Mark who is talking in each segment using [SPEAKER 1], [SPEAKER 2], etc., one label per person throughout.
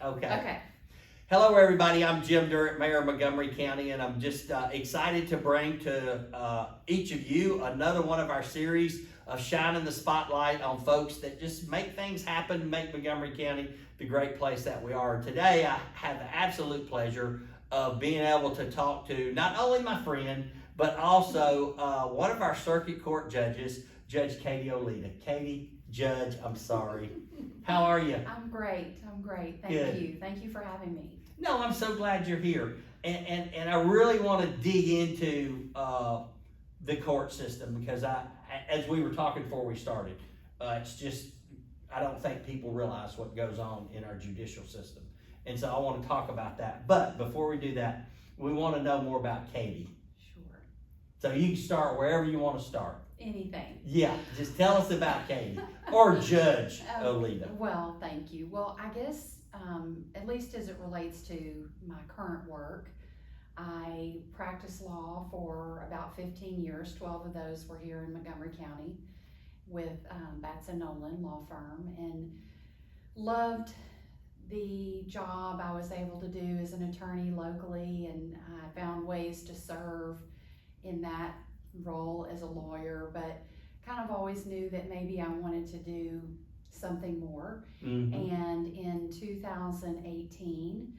[SPEAKER 1] Okay. Hello, everybody. I'm Jim Durrett, Mayor of Montgomery County, and I'm just excited to bring to each of you another one of our series of shining the spotlight on folks that just make things happen, make Montgomery County the great place that we are. Today, I have the absolute pleasure of being able to talk to not only my friend, but also one of our circuit court judges, Judge Katy Olita. Katy, Judge, I'm sorry. How are you?
[SPEAKER 2] I'm great. Thank
[SPEAKER 1] Good.
[SPEAKER 2] you. Thank you for having me.
[SPEAKER 1] No, I'm so glad you're here. And I really want to dig into the court system because as we were talking before we started, it's just, I don't think people realize what goes on in our judicial system. And so I want to talk about that. But before we do that, we want to know more about Katy.
[SPEAKER 2] Sure.
[SPEAKER 1] So you can start wherever you want to start.
[SPEAKER 2] Anything.
[SPEAKER 1] Yeah, just tell us about Katy or Judge Olita.
[SPEAKER 2] Well, thank you. Well, I guess at least as it relates to my current work, I practiced law for about 15 years. 12 of those were here in Montgomery County with Batson Nolan Law Firm, and loved the job I was able to do as an attorney locally, and I found ways to serve in that role as a lawyer, but kind of always knew that maybe I wanted to do something more.
[SPEAKER 1] Mm-hmm.
[SPEAKER 2] And in 2018,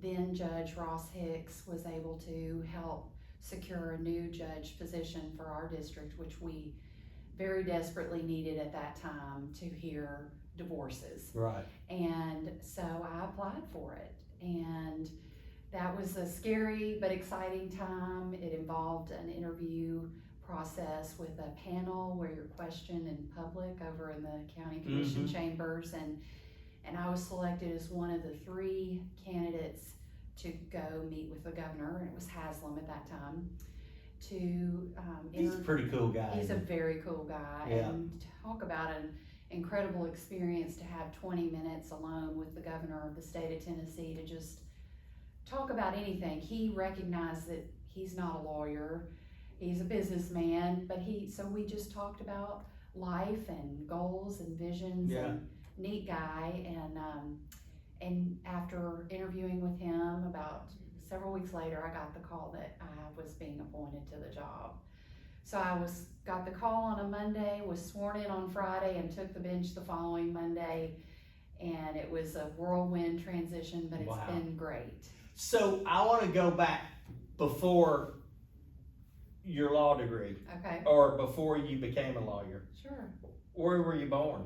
[SPEAKER 2] then Judge Ross Hicks was able to help secure a new judge position for our district, which we very desperately needed at that time to hear divorces.
[SPEAKER 1] Right.
[SPEAKER 2] And so I applied for it, and that was a scary but exciting time. It involved an interview process with a panel where you're questioned in public over in the county commission chambers, and I was selected as one of the 3 candidates to go meet with the governor, and it was Haslam at that time.
[SPEAKER 1] He's a pretty cool guy.
[SPEAKER 2] He's a very cool guy,
[SPEAKER 1] yeah.
[SPEAKER 2] And talk about an incredible experience to have 20 minutes alone with the governor of the state of Tennessee to just talk about anything. He recognized that he's not a lawyer, he's a businessman, but so we just talked about life and goals and visions.
[SPEAKER 1] Yeah.
[SPEAKER 2] And neat guy, and after interviewing with him about several weeks later, I got the call that I was being appointed to the job. So I got the call on a Monday, was sworn in on Friday, and took the bench the following Monday, and it was a whirlwind transition, but it's been great.
[SPEAKER 1] So I want to go back before your law degree.
[SPEAKER 2] Okay.
[SPEAKER 1] Or before you became a lawyer.
[SPEAKER 2] Sure.
[SPEAKER 1] Where were you born?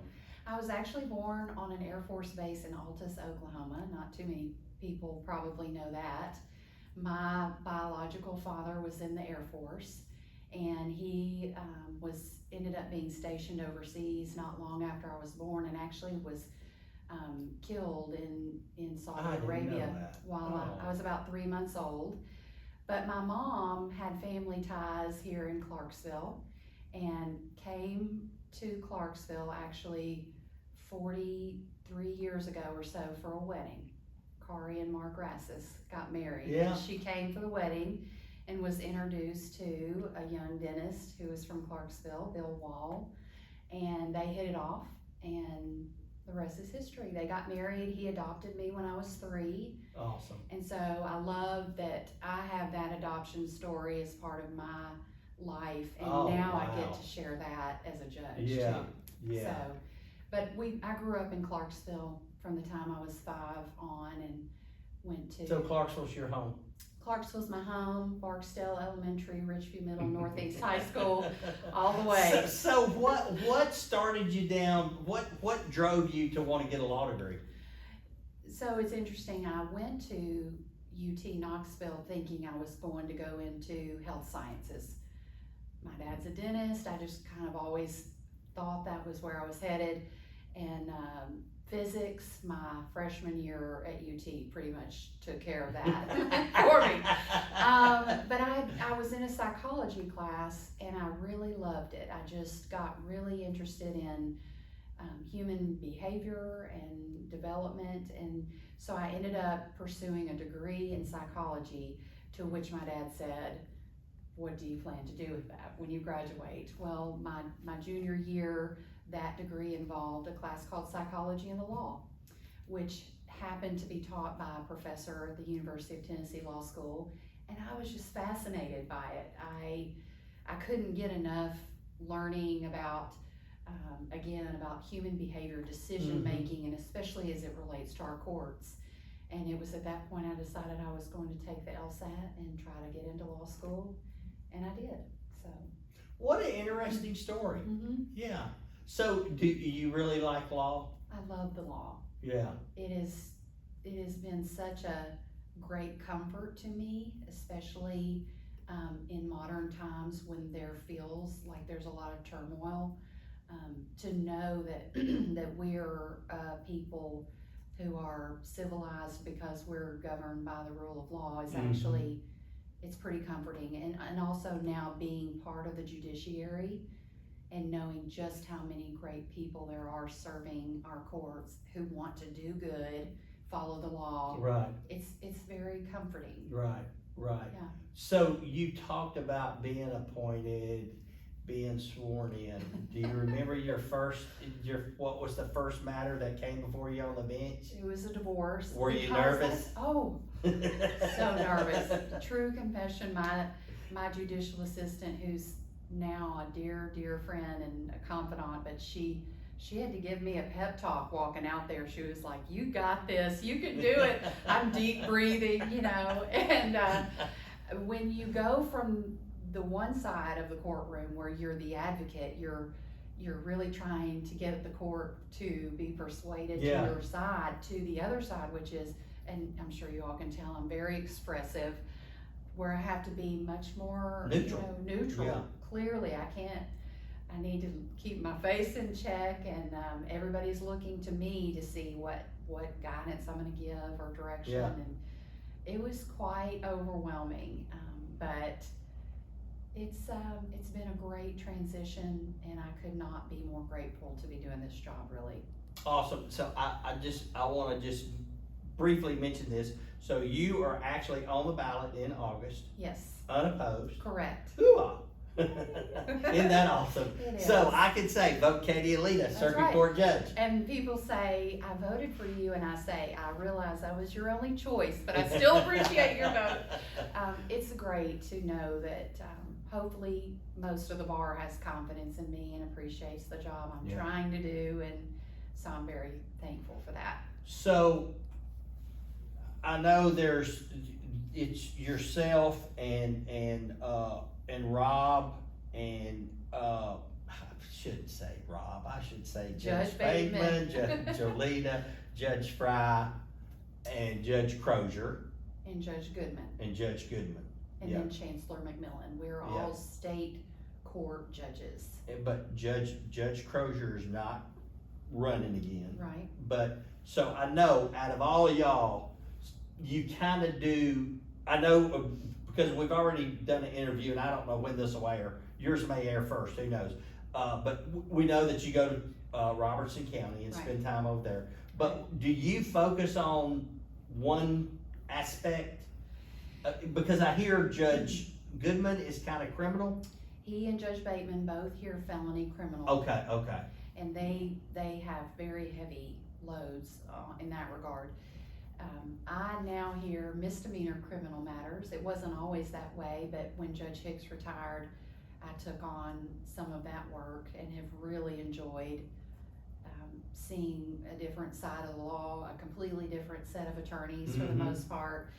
[SPEAKER 2] I was actually born on an Air Force base in Altus, Oklahoma. Not too many people probably know that. My biological father was in the Air Force, and he ended up being stationed overseas not long after I was born, and actually was killed in Saudi Arabia while I was about 3 months old. But my mom had family ties here in Clarksville and came to Clarksville actually 43 years ago or so for a wedding. Kari and Mark Rassis got married.
[SPEAKER 1] Yeah.
[SPEAKER 2] And she came for the wedding and was introduced to a young dentist who was from Clarksville, Bill Wall, and they hit it off, and the rest is history. They got married. He adopted me when I was 3.
[SPEAKER 1] Awesome.
[SPEAKER 2] And so I love that I have that adoption story as part of my life, and now I get to share that as a judge too.
[SPEAKER 1] Yeah.
[SPEAKER 2] So, but I grew up in Clarksville from the time I was 5 on, and went to.
[SPEAKER 1] So Clarksville's your home?
[SPEAKER 2] Clarksville's my home. Barksdale Elementary, Richview Middle, Northeast High School, all the way.
[SPEAKER 1] So what started you down? What drove you to want to get a law degree?
[SPEAKER 2] So it's interesting. I went to UT Knoxville thinking I was going to go into health sciences. My dad's a dentist. I just kind of always thought that was where I was headed. And physics, my freshman year at UT pretty much took care of that for me. But I was in a psychology class, and I really loved it. I just got really interested in human behavior and development, and so I ended up pursuing a degree in psychology, to which my dad said, "What do you plan to do with that when you graduate?" Well, my junior year, that degree involved a class called Psychology in the Law, which happened to be taught by a professor at the University of Tennessee Law School, and I was just fascinated by it. I couldn't get enough learning about, again, about human behavior, decision making, and especially as it relates to our courts. And it was at that point I decided I was going to take the LSAT and try to get into law school, and I did. So.
[SPEAKER 1] What an interesting story. Yeah. So, do you really like law?
[SPEAKER 2] I love the law.
[SPEAKER 1] Yeah.
[SPEAKER 2] It has been such a great comfort to me, especially in modern times when there feels like there's a lot of turmoil. To know that that we're people who are civilized because we're governed by the rule of law is actually, it's pretty comforting. And also now being part of the judiciary and knowing just how many great people there are serving our courts who want to do good, follow the law.
[SPEAKER 1] Right.
[SPEAKER 2] It's very comforting.
[SPEAKER 1] Right.
[SPEAKER 2] Yeah.
[SPEAKER 1] So you talked about being appointed, being sworn in. Do you remember what was the first matter that came before you on the bench?
[SPEAKER 2] It was a divorce.
[SPEAKER 1] Were you nervous?
[SPEAKER 2] Oh, so nervous. True confession, my judicial assistant, who's now a dear friend and a confidant, but she had to give me a pep talk walking out there. She was like, "You got this, you can do it." I'm deep breathing, and when you go from the one side of the courtroom where you're the advocate, you're really trying to get the court to be persuaded to your side, to the other side, which is, and I'm sure you all can tell, I'm very expressive, where I have to be much more neutral.
[SPEAKER 1] Yeah.
[SPEAKER 2] Clearly, I need to keep my face in check, and everybody's looking to me to see what guidance I'm going to give or direction.
[SPEAKER 1] Yeah.
[SPEAKER 2] And it was quite overwhelming, but it's been a great transition, and I could not be more grateful to be doing this job, really.
[SPEAKER 1] Awesome. So I want to just briefly mention this. So you are actually on the ballot in August.
[SPEAKER 2] Yes.
[SPEAKER 1] Unopposed.
[SPEAKER 2] Correct.
[SPEAKER 1] Hoo-ah. Isn't that awesome?
[SPEAKER 2] It is.
[SPEAKER 1] So I can say, vote Katy Olita, circuit
[SPEAKER 2] right.
[SPEAKER 1] court judge.
[SPEAKER 2] And people say, "I voted for you," and I say, "I realize I was your only choice, but I still appreciate your vote." It's great to know that hopefully most of the bar has confidence in me and appreciates the job I'm trying to do, and so I'm very thankful for that.
[SPEAKER 1] So I know it's yourself and Rob and I shouldn't say Rob, I should say Judge Bateman, Judge Olita, Judge Fry, and Judge Crozier.
[SPEAKER 2] And Judge Goodman. And then Chancellor McMillan. We're all state court judges.
[SPEAKER 1] But Judge Crozier is not running again.
[SPEAKER 2] Right.
[SPEAKER 1] But, so I know out of all of y'all, you kind of do, I know because we've already done an interview, and I don't know when this will air. Yours may air first, who knows? But we know that you go to Robertson County and spend time over there. But do you focus on one aspect? Because I hear Judge Goodman is kind of criminal.
[SPEAKER 2] He and Judge Bateman both hear felony criminal.
[SPEAKER 1] Okay.
[SPEAKER 2] And they have very heavy loads in that regard. I now hear misdemeanor criminal matters. It wasn't always that way, but when Judge Hicks retired, I took on some of that work and have really enjoyed seeing a different side of the law, a completely different set of attorneys for the most part.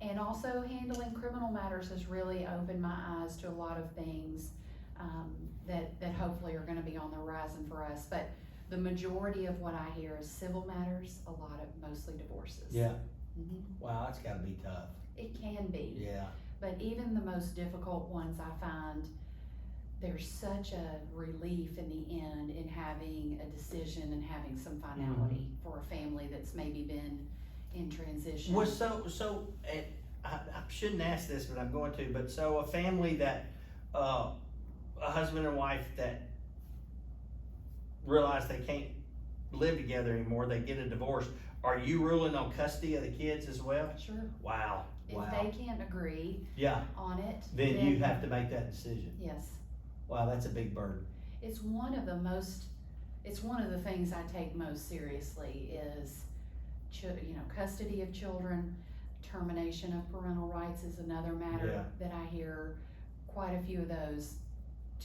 [SPEAKER 2] And also handling criminal matters has really opened my eyes to a lot of things that hopefully are going to be on the horizon for us. But the majority of what I hear is civil matters, mostly divorces.
[SPEAKER 1] Yeah. Wow, that's got to be tough.
[SPEAKER 2] It can be.
[SPEAKER 1] Yeah.
[SPEAKER 2] But even the most difficult ones, I find there's such a relief in the end in having a decision and having some finality for a family that's maybe been in transition.
[SPEAKER 1] Well, so I shouldn't ask this, but I'm going to. But so a family that a husband and wife that realize they can't live together anymore, they get a divorce. Are you ruling on custody of the kids as well?
[SPEAKER 2] Sure.
[SPEAKER 1] Wow.
[SPEAKER 2] If they can't agree on it,
[SPEAKER 1] then you have to make that decision.
[SPEAKER 2] Yes.
[SPEAKER 1] Wow, that's a big burden.
[SPEAKER 2] It's one of the things I take most seriously is custody of children, termination of parental rights is another matter that I hear quite a few of those.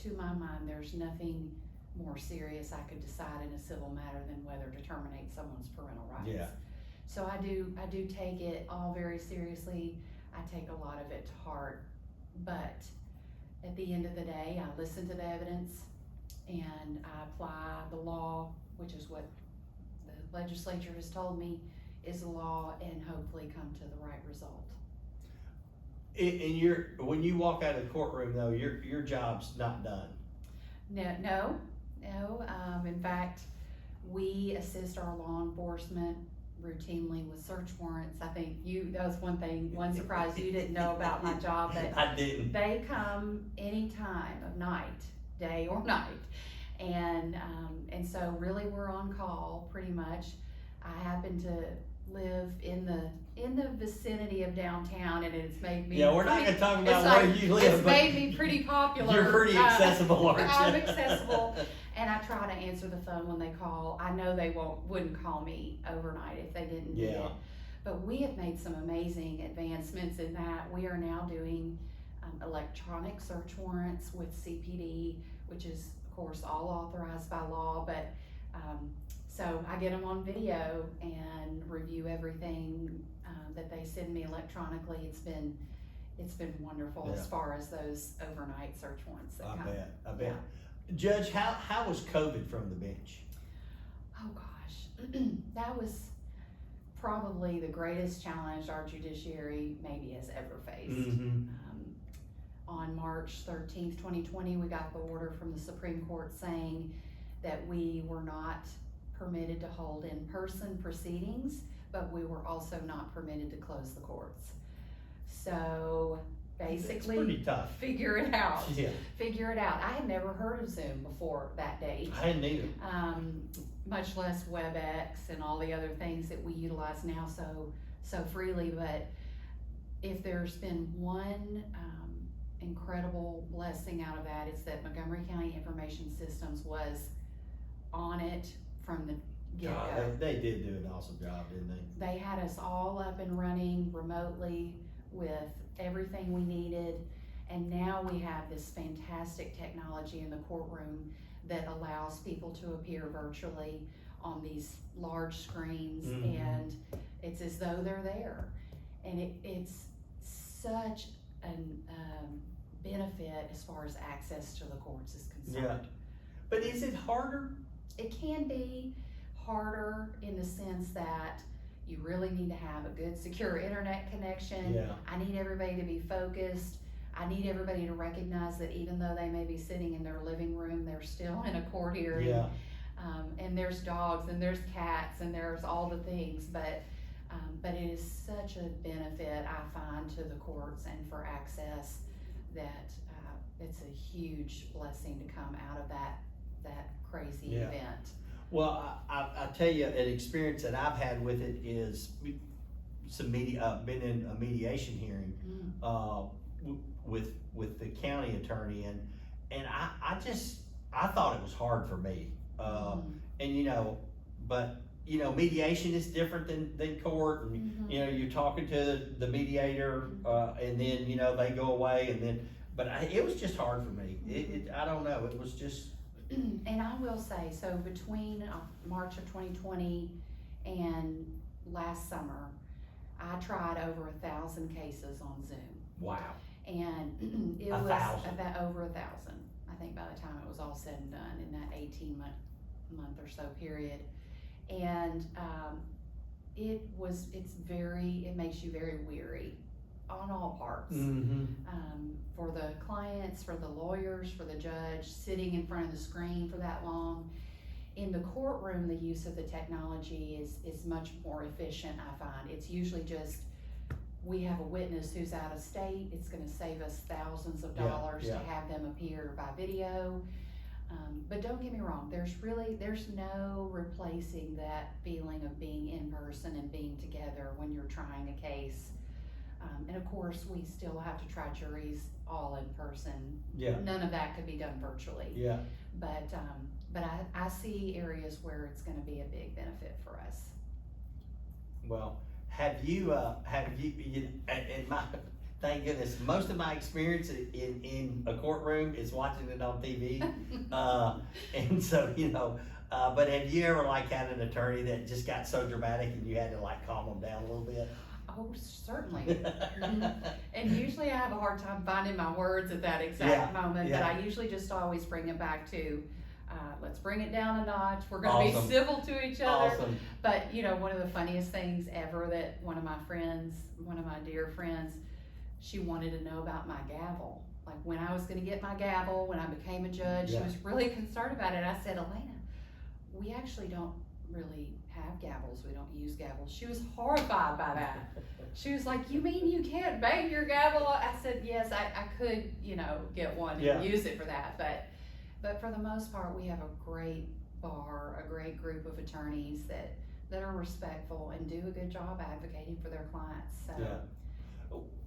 [SPEAKER 2] To my mind, there's nothing more serious I could decide in a civil matter than whether to terminate someone's parental rights.
[SPEAKER 1] Yeah.
[SPEAKER 2] So I do take it all very seriously. I take a lot of it to heart, but at the end of the day, I listen to the evidence and I apply the law, which is what the legislature has told me is the law, and hopefully come to the right result.
[SPEAKER 1] And when you walk out of the courtroom though, your job's not done.
[SPEAKER 2] No. In fact, we assist our law enforcement routinely with search warrants. I think that was one surprise you didn't know about my job, but
[SPEAKER 1] I didn't.
[SPEAKER 2] They come any time of night, day or night. And so really we're on call pretty much. I happen to live in the vicinity of downtown, and it's made me
[SPEAKER 1] we're not going to talk about where you live.
[SPEAKER 2] It's made me pretty popular.
[SPEAKER 1] You're pretty accessible, aren't you?
[SPEAKER 2] I'm accessible, and I try to answer the phone when they call. I know they wouldn't call me overnight if they didn't need it. But we have made some amazing advancements in that. We are now doing electronic search warrants with CPD, which is of course all authorized by law, but so I get them on video and review everything that they send me electronically. It's been wonderful as far as those overnight search warrants that come.
[SPEAKER 1] I bet. Yeah. Judge, how was COVID from the bench?
[SPEAKER 2] Oh gosh, that was probably the greatest challenge our judiciary maybe has ever faced.
[SPEAKER 1] Mm-hmm.
[SPEAKER 2] On March 13th, 2020, we got the order from the Supreme Court saying that we were not permitted to hold in-person proceedings, but we were also not permitted to close the courts. So basically,
[SPEAKER 1] it's pretty tough.
[SPEAKER 2] Figure it out.
[SPEAKER 1] Yeah.
[SPEAKER 2] Figure it out. I had never heard of Zoom before that date.
[SPEAKER 1] I hadn't either.
[SPEAKER 2] Much less WebEx and all the other things that we utilize now so freely. But if there's been one incredible blessing out of that, it's that Montgomery County Information Systems was on it from the get-go.
[SPEAKER 1] They did do an awesome job, didn't they?
[SPEAKER 2] They had us all up and running remotely with everything we needed, and now we have this fantastic technology in the courtroom that allows people to appear virtually on these large screens, and it's as though they're there. And it's such a benefit as far as access to the courts is concerned.
[SPEAKER 1] Yeah. But is it harder?
[SPEAKER 2] It can be harder in the sense that you really need to have a good secure internet connection.
[SPEAKER 1] Yeah.
[SPEAKER 2] I need everybody to be focused. I need everybody to recognize that even though they may be sitting in their living room, they're still in a court hearing.
[SPEAKER 1] Yeah.
[SPEAKER 2] And there's dogs and there's cats and there's all the things, but it is such a benefit, I find, to the courts and for access that it's a huge blessing to come out of that crazy event.
[SPEAKER 1] Well, I tell you, an experience that I've had with it is been in a mediation hearing with the county attorney, and I thought it was hard for me, and but mediation is different than court, and you're talking to the mediator, and then they go away, but it was just hard for me. I don't know, it was just.
[SPEAKER 2] And I will say, so between March of 2020 and last summer, I tried over 1,000 cases on Zoom.
[SPEAKER 1] Wow.
[SPEAKER 2] And it was about over 1,000, I think, by the time it was all said and done in that 18-month or so period. And it makes you very weary on all parts. For the clients, for the lawyers, for the judge, sitting in front of the screen for that long. In the courtroom, the use of the technology is much more efficient, I find. It's usually just, we have a witness who's out of state, it's gonna save us thousands of dollars to have them appear by video. But don't get me wrong, there's no replacing that feeling of being in person and being together when you're trying a case. And of course, we still have to try juries all in person.
[SPEAKER 1] Yeah.
[SPEAKER 2] None of that could be done virtually.
[SPEAKER 1] Yeah.
[SPEAKER 2] But I see areas where it's gonna be a big benefit for us.
[SPEAKER 1] Well, have you, and my, thank goodness, most of my experience in a courtroom is watching it on TV. And so, but have you ever like had an attorney that just got so dramatic and you had to like calm them down a little bit?
[SPEAKER 2] Oh, certainly. And usually I have a hard time finding my words at that exact moment, but I usually just always bring it back to, let's bring it down a notch. We're gonna be civil to each other.
[SPEAKER 1] Awesome.
[SPEAKER 2] But one of the funniest things ever that one of my dear friends, she wanted to know about my gavel. Like when I was gonna get my gavel, when I became a judge, she was really concerned about it. I said, Elena, we actually don't really have gavels. We don't use gavels. She was horrified by that. She was like, you mean you can't bang your gavel? I said, yes, I could, get one and use it for that. But for the most part, we have a great bar, a great group of attorneys that are respectful and do a good job advocating for their clients. So.
[SPEAKER 1] Yeah.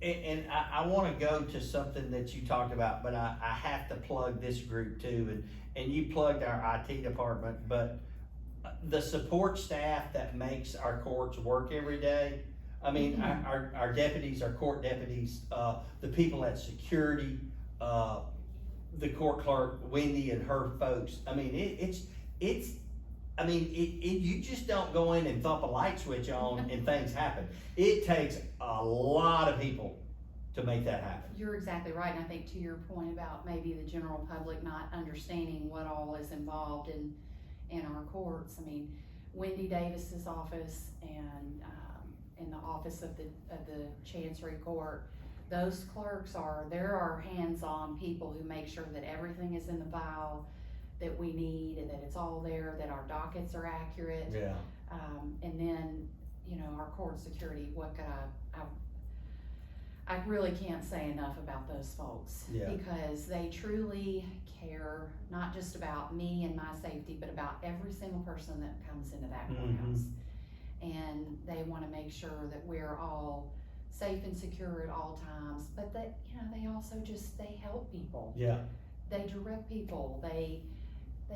[SPEAKER 1] And I want to go to something that you talked about, but I have to plug this group too. And you plugged our IT department, but the support staff that makes our courts work every day. I mean, our deputies, our court deputies, the people at security, the court clerk, Wendy and her folks. I mean, you just don't go in and thump a light switch on and things happen. It takes a lot of people to make that happen.
[SPEAKER 2] You're exactly right. And I think to your point about maybe the general public not understanding what all is involved in our courts. I mean, Wendy Davis's office and in the office of the Chancery Court, those clerks there are hands-on people who make sure that everything is in the file that we need and that it's all there, that our dockets are accurate.
[SPEAKER 1] Yeah.
[SPEAKER 2] And then, our court security, what could I really can't say enough about those folks because they truly care not just about me and my safety, but about every single person that comes into that courthouse. And they want to make sure that we're all safe and secure at all times, but that, they also they help people.
[SPEAKER 1] Yeah.
[SPEAKER 2] They direct people. They're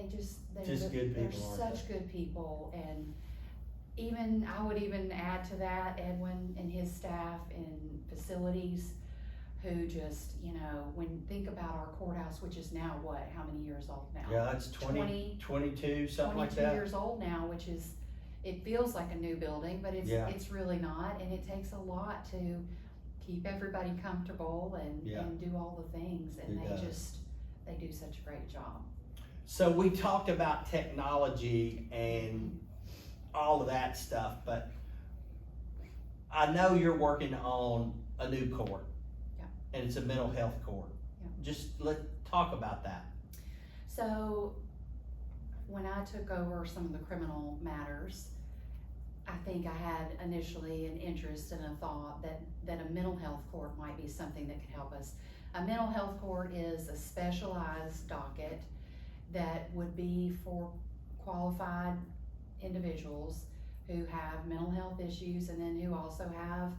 [SPEAKER 1] good people.
[SPEAKER 2] They're such good people. And I would even add to that Edwin and his staff in facilities who just, think about our courthouse, which is now how many years old now?
[SPEAKER 1] Yeah, it's 22, something like that.
[SPEAKER 2] 22 years old now, which is, it feels like a new building, but it's really not. And it takes a lot to keep everybody comfortable and do all the things. And they do such a great job.
[SPEAKER 1] So we talked about technology and all of that stuff, but I know you're working on a new court, and it's a mental health court. Just let's talk about that.
[SPEAKER 2] So when I took over some of the criminal matters, I think I had initially an interest and a thought that a mental health court might be something that could help us. A mental health court is a specialized docket that would be for qualified individuals who have mental health issues and then who also have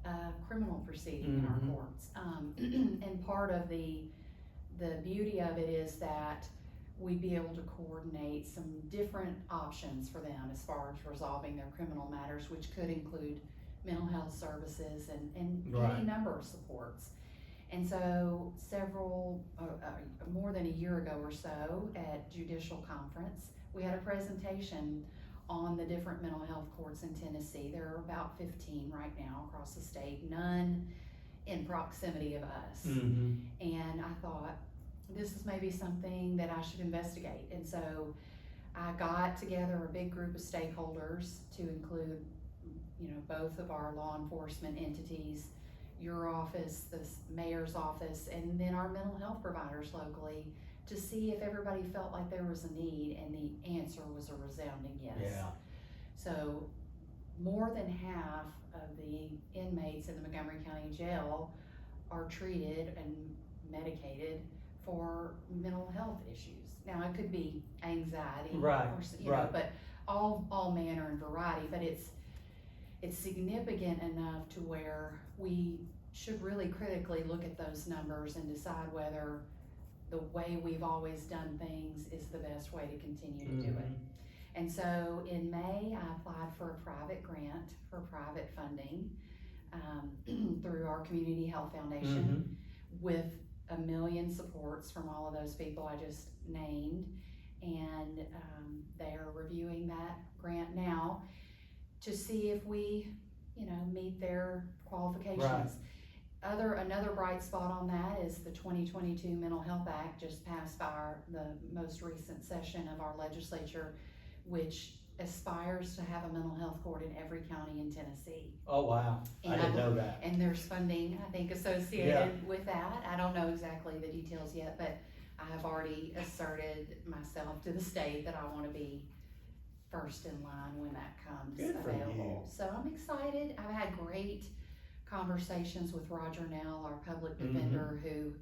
[SPEAKER 2] a criminal proceeding in our courts. And part of the beauty of it is that we'd be able to coordinate some different options for them as far as resolving their criminal matters, which could include mental health services and any number of supports. And so more than a year ago or so at Judicial Conference, we had a presentation on the different mental health courts in Tennessee. There are about 15 right now across the state, none in proximity of us. And I thought, this is maybe something that I should investigate. And so I got together a big group of stakeholders to include, both of our law enforcement entities, your office, the mayor's office, and then our mental health providers locally, to see if everybody felt like there was a need, and the answer was a resounding yes.
[SPEAKER 1] Yeah.
[SPEAKER 2] So more than half of the inmates in the Montgomery County Jail are treated and medicated for mental health issues. Now it could be anxiety, but all manner and variety, but it's significant enough to where we should really critically look at those numbers and decide whether the way we've always done things is the best way to continue to do it. And so in May, I applied for a private grant for private funding through our Community Health Foundation with 1 million supports from all of those people I just named. And they're reviewing that grant now to see if we, meet their qualifications.
[SPEAKER 1] Right.
[SPEAKER 2] Another bright spot on that is the 2022 Mental Health Act just passed by the most recent session of our legislature, which aspires to have a mental health court in every county in Tennessee.
[SPEAKER 1] Oh, wow. I didn't know that.
[SPEAKER 2] And there's funding, I think, associated with that. I don't know exactly the details yet, but I have already asserted myself to the state that I want to be first in line when that comes available. So I'm excited. I've had great conversations with Roger Nell, our public defender, who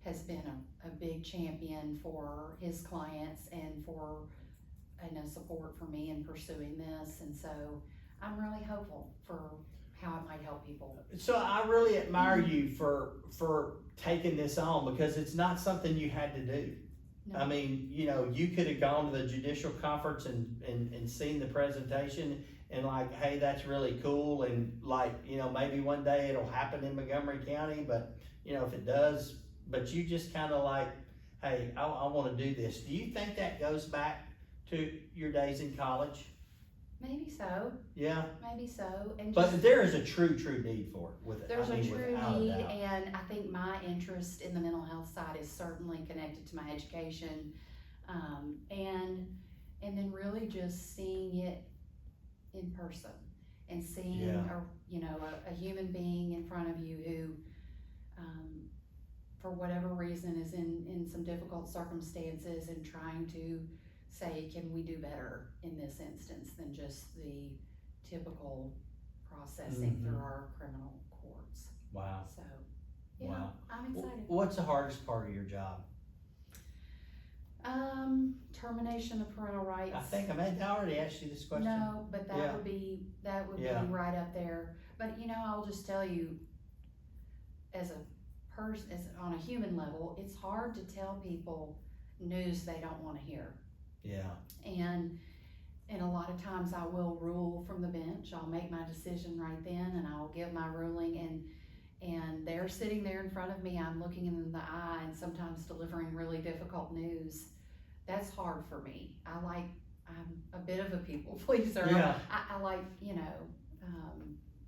[SPEAKER 2] has been a big champion for his clients and for support for me in pursuing this. And so I'm really hopeful for how it might help people.
[SPEAKER 1] So I really admire you for taking this on, because it's not something you had to do.
[SPEAKER 2] No.
[SPEAKER 1] I mean, you could have gone to the judicial conference and seen the presentation and like, hey, that's really cool, and like, maybe one day it'll happen in Montgomery County, but if it does, but you just kind of like, hey, I want to do this. Do you think that goes back to your days in college?
[SPEAKER 2] Maybe so.
[SPEAKER 1] Yeah.
[SPEAKER 2] Maybe so. And
[SPEAKER 1] but there is a true need for it.
[SPEAKER 2] There's a true need,
[SPEAKER 1] a
[SPEAKER 2] and I think my interest in the mental health side is certainly connected to my education, and then really just seeing it in person and seeing a human being in front of you who, for whatever reason, is in some difficult circumstances and trying to say, can we do better in this instance than just the typical processing through our criminal courts.
[SPEAKER 1] Wow.
[SPEAKER 2] So, yeah,
[SPEAKER 1] wow.
[SPEAKER 2] I'm excited.
[SPEAKER 1] What's the hardest part of your job?
[SPEAKER 2] Termination of parental rights.
[SPEAKER 1] I already asked you this question.
[SPEAKER 2] No, but that would be right up there. But I'll just tell you, as a person, on a human level, it's hard to tell people news they don't want to hear.
[SPEAKER 1] Yeah.
[SPEAKER 2] And a lot of times I will rule from the bench. I'll make my decision right then, and I'll give my ruling, and they're sitting there in front of me. I'm looking them in the eye and sometimes delivering really difficult news. That's hard for me. I'm a bit of a people pleaser.
[SPEAKER 1] Yeah.
[SPEAKER 2] I like,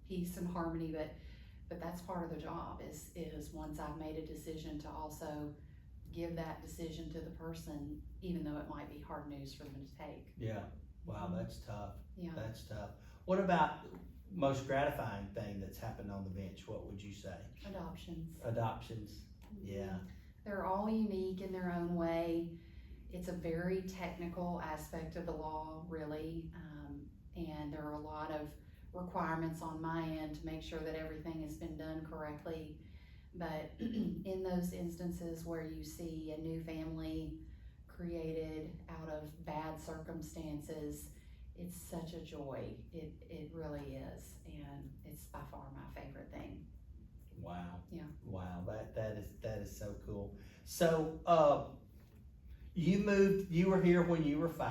[SPEAKER 2] peace and harmony, but that's part of the job is once I've made a decision to also give that decision to the person, even though it might be hard news for them to take.
[SPEAKER 1] Yeah. Wow, that's tough.
[SPEAKER 2] Yeah.
[SPEAKER 1] That's tough. What about most gratifying thing that's happened on the bench? What would you say? Adoptions. Yeah.
[SPEAKER 2] They're all unique in their own way. It's a very technical aspect of the law, really, and there are a lot of requirements on my end to make sure that everything has been done correctly. But in those instances where you see a new family created out of bad circumstances, it's such a joy. It really is, and it's by far my favorite thing.
[SPEAKER 1] Wow.
[SPEAKER 2] Yeah.
[SPEAKER 1] Wow, that is so cool. So you were here when you were 5.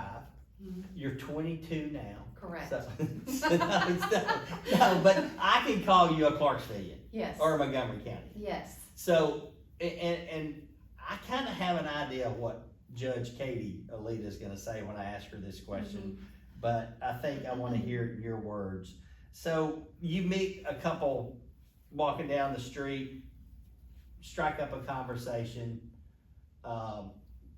[SPEAKER 1] You're 22 now.
[SPEAKER 2] Correct.
[SPEAKER 1] So, no, but I can call you a Clarksvillian.
[SPEAKER 2] Yes.
[SPEAKER 1] Or Montgomery County.
[SPEAKER 2] Yes.
[SPEAKER 1] So, and I kind of have an idea of what Judge Katy Olita is going to say when I ask her this question, but I think I want to hear your words. So you meet a couple walking down the street, strike up a conversation.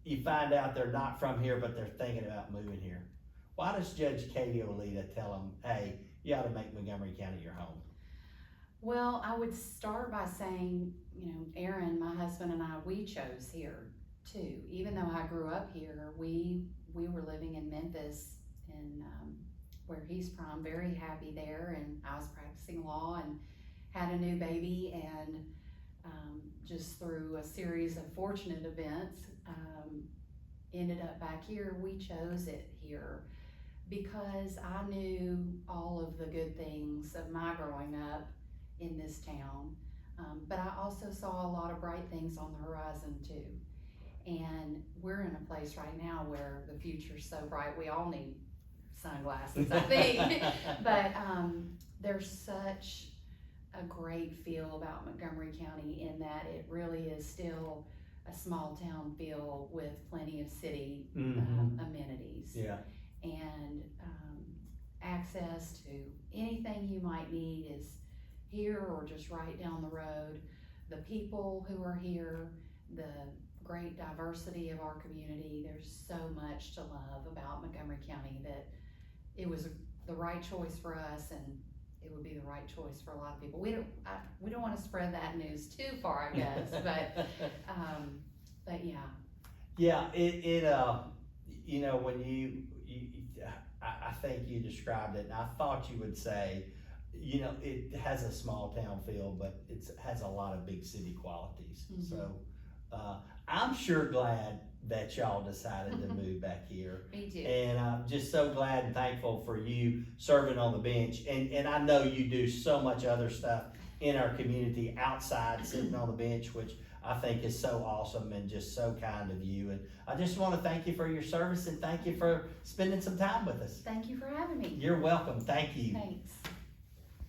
[SPEAKER 1] You find out they're not from here, but they're thinking about moving here. Why does Judge Katy Olita tell them, hey, you ought to make Montgomery County your home?
[SPEAKER 2] Well, I would start by saying, Aaron, my husband, and I, we chose here too. Even though I grew up here, we were living in Memphis, and where he's from, very happy there, and I was practicing law and had a new baby, and just through a series of fortunate events, ended up back here. We chose it here because I knew all of the good things of my growing up in this town, but I also saw a lot of bright things on the horizon too. And we're in a place right now where the future's so bright. We all need sunglasses, I think. But there's such a great feel about Montgomery County in that it really is still a small town feel with plenty of city amenities.
[SPEAKER 1] Yeah.
[SPEAKER 2] And access to anything you might need is here or just right down the road. The people who are here, the great diversity of our community, there's so much to love about Montgomery County that it was the right choice for us, and it would be the right choice for a lot of people. We don't want to spread that news too far, I guess, but yeah.
[SPEAKER 1] Yeah, you know, when I think you described it, and I thought you would say, you know, it has a small town feel, but it has a lot of big city qualities.
[SPEAKER 2] Mm-hmm.
[SPEAKER 1] So I'm sure glad that y'all decided to move back here.
[SPEAKER 2] Me too.
[SPEAKER 1] And I'm just so glad and thankful for you serving on the bench. And I know you do so much other stuff in our community outside sitting on the bench, which I think is so awesome and just so kind of you. And I just want to thank you for your service and thank you for spending some time with us.
[SPEAKER 2] Thank you for having me.
[SPEAKER 1] You're welcome. Thank you.
[SPEAKER 2] Thanks.